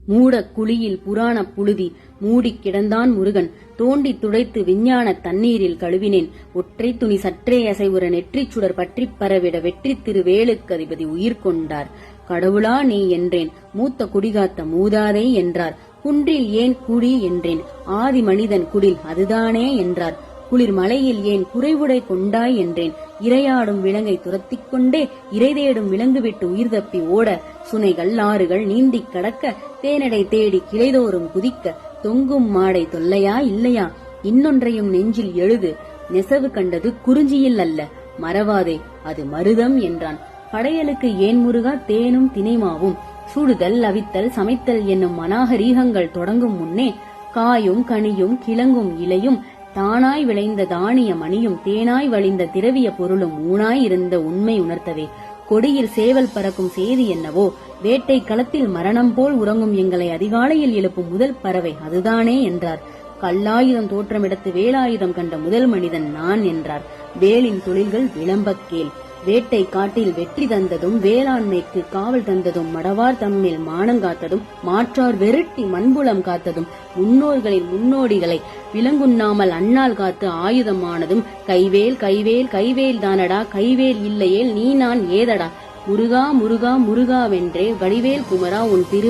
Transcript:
மூடக் குழியில் புராண புழுதி மூடிக் கிடந்தான் முருகன். தோண்டி துடைத்து விஞ்ஞான தண்ணீரில் கழுவினேன். ஒற்றை துணி சற்றே அசைவுற நெற்றிச் சுடர் பற்றிப் பரவிட வெற்றித் திரு வேலுக்கு அதிபதி உயிர் கொண்டார். கடவுளா நீ என்றேன். மூத்த குடிகாத்த மூதாதை என்றார். குன்றில் ஏன் குடி என்றேன். ஆதி மனிதன் குடில் அதுதானே என்றார். குளிர் மலையில் ஏன் குறைவுடை கொண்டாய் என்றேன். இரையாடும் விலங்கை துரத்திக் கொண்டே இறை தேடும் விலங்கு விட்டு உயிர் தப்பி ஓட, சுனைகள் ஆறுகள் நீந்திக் கடக்க, தேனடை தேடி கிளைதோறும் குதிக்க, தொங்கும் மாடை தொல்லையா இல்லையா? இன்னொன்றையும் நெஞ்சில் எழுது. நெசவு கண்டது குறிஞ்சியில் அல்ல, மறவாதே அது மருதம் என்றான். படையலுக்கு ஏன் முருகா தேனும் தினைமாவும்? சுடுதல் அவித்தல் சமைத்தல் என்னும் மனாகரீகங்கள் தொடங்கும் முன்னே காயும் கனியும் கிழங்கும் இலையும் தானாய் விளைந்த தானிய மணியும் தேனாய் வழிந்த திரவிய பொருளும் ஊனாய் இருந்த உண்மை உணர்த்தவே. கொடியில் சேவல் பறக்கும் செய்தி என்னவோ? வேட்டை களத்தில் மரணம் போல் உறங்கும் எங்களை அதிகாலையில் எழுப்பும் முதல் பறவை அதுதானே என்றார். கல்லாயுதம் தோற்றமிடத்து வேலாயுதம் கண்ட முதல் மனிதன் நான் என்றார். வேலின் தொழில்கள் விளம்பக் கேள். வேட்டை காட்டில் வெற்றி தந்ததும் வேளாண்மைக்கு காவல் தந்ததும் மடவார் தம்மில் மானங்காத்ததும் மாற்றார் வெருட்டி மண்புலம் காத்ததும் முன்னோர்களின் முன்னோடிகளை விலங்குண்ணாமல் அண்ணால் காத்து ஆயுதமானதும் கைவேல் கைவேல் கைவேல் தானடா, கைவேல் இல்லையேல் நீ நான் ஏதடா, முருகா முருகா முருகாவென்றே வடிவேல் குமரா உன் திரு